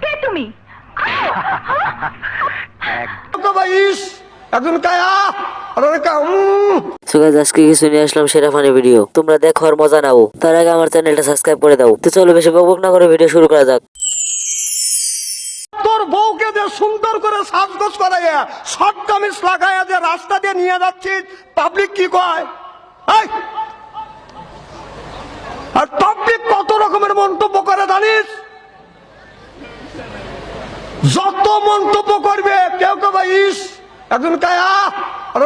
কে তুমি? আজকে কিছু নিয়ে আসলাম সেরা ফানি ভিডিও, তোমরা দেখো আর মজা নাও। তার আগে আমার চ্যানেলটা সাবস্ক্রাইব করে দাও। তো চলো বেশি বকবক না করে ভিডিও শুরু করা যাক। তোর বউকে যে সুন্দর করে সাজগোজ করাইয়া শর্ট কামিজ লাগাইয়া যে রাস্তা দিয়ে নিয়ে যাচ্ছিস, পাবলিক কি কয়? আর পাবলিক কত রকমের মন্তব্য করে জানিস? যত মন্তব্য করবে কেউ কেউ ইস একজন কায়া আর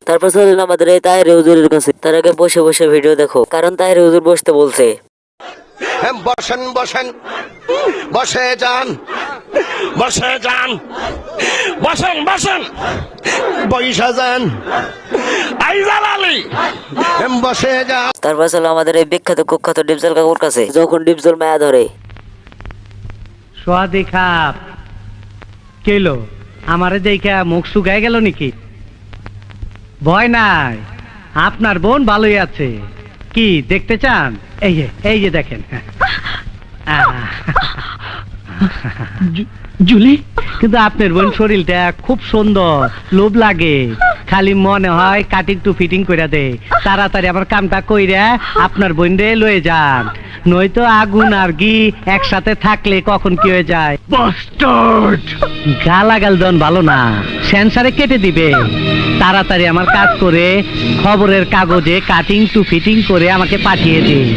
তারপর চলুন আমাদের এই তাহের হুজুরের কাছে। তার আগে বসে বসে ভিডিও দেখো, কারণ তাহের হুজুর বসতে বলছে। বসেন বসেন, বসে যান, বসে যান, বসেন বসেন, বৈশা যান, আইজাল আলী বসে যান। তারপর চলো আমাদের এই বিখ্যাত কুখ্যাত ডিপজল কাকুর কাছে। যখন ডিপজল মায়া ধরে, সোয়াদি খাপ কেলো আমারে দেখা মুখ শুকায় গেল নাকি? ভয় নাই, আপনার বোন ভালোই আছে। কি দেখতে চান? এই যে দেখেন। জুলি, কিন্তু আপনার বোন শরীরটা খুব সুন্দর, লোভ লাগে। খালি মনে হয় কাটিং টু ফিটিং কইরা দে। তাড়াতাড়ি আমার কামটা কইরা আপনার বোন রে লয়ে যান, নয়তো আগুন আর ঘি একসাথে থাকলে কখন কি হয়ে যায়। বাস্টার্ড! গালাগাল দন ভালো না, সেন্সারে কেটে দিবে। তাড়াতাড়ি আমার কাজ করে খবরের কাগজে কাটিং টু ফিটিং করে আমাকে পাঠিয়ে দিন।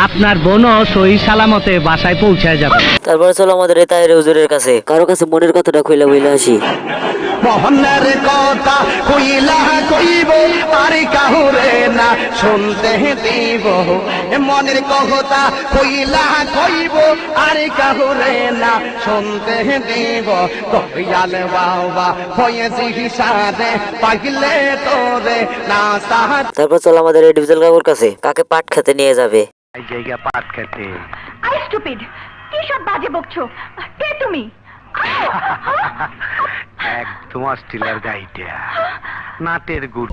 আপনার বোনও সহি সালামতে বাসায় পৌঁছায় যাবে। তারপরে চলো আমাদের এই তাহের হুজুরের কাছে। কারো কাছে মনের কথাটা কইলা বইলা আসি। মোহনের কথা কইলা কইব আর কাহুরে না শুনতে দিব, মনের কথা কইলা কইব আর কাহুরে না শুনতে দিব। কইয়াল বাবা হয়েছি হিসাবে পাগলে তোরে না সাহা। তারপর চলো আমাদের এই ডিপজল কাকুর কাছে। কাকে পাট খেতে নিয়ে যাবে। এই জায়গা পাট খেতে। আই স্টুপিড, কি সব বাজে বকছো? কে তুমি? একদম অস্ট্রেলিয়ার গাইটা, নাটের গুড়।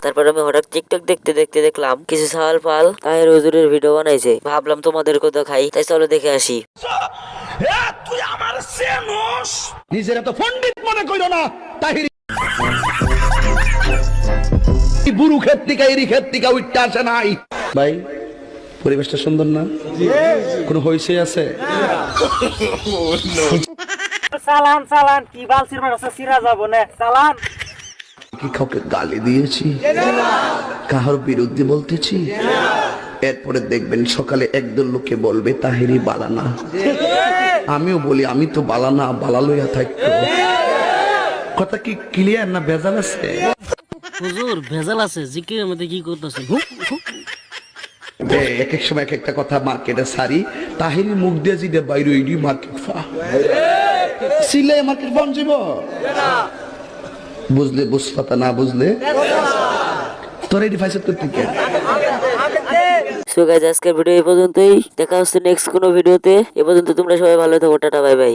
তারপর আমি হঠাৎ টিকটক দেখতে দেখতে দেখলাম কিছু সাল পাল তাহের হুজুরের ভিডিও বানাইছে। ভাবলাম তোমাদের কথা খাই, তাই চলো দেখে আসি। তুই আমার সেনস নিজের এত পণ্ডিত মনে কইরো না। তাহিরি বুরু ক্ষেত্রিকা এরি ক্ষেত্রিকা উঠতে আসে নাই। ভাই পরিবেশটা সুন্দর না? কোনো হইছে আছে? চালান চালান, কি বালসির মারছে সিরা যাব না চালান। কি কাউকে গালি দিয়েছি? কাহার বিরুদ্ধে বলতেছি? এরপরে দেখবেন সকালে একদল লোকে বলবে তাহেরি বালানা। আমিও বলি আমি তো বালানা, বালা লইয়া থাকতো। কথা কি ক্লিয়ার না ভেজাল আছে? হুজুর ভেজাল আছে, জিকিরের মধ্যে কি করতেছেন? এক এক সময় এক একটা কথা মার্কেটে সারি। তাহেরির মুখ দিয়ে জিদে বাইরে ইডি মার্কেট ফা সিলে মার্কেট ফান যাব। বুঝলে বুঝপাতা, না বুঝলে তোর এই ডিভাইস করতে কে? সো গাইস, আজকের ভিডিও এই পর্যন্তই। দেখা হচ্ছে নেক্সট কোনো ভিডিওতে। এ পর্যন্ত তোমরা সবাই ভালো থাকো, টাটা বাই বাই।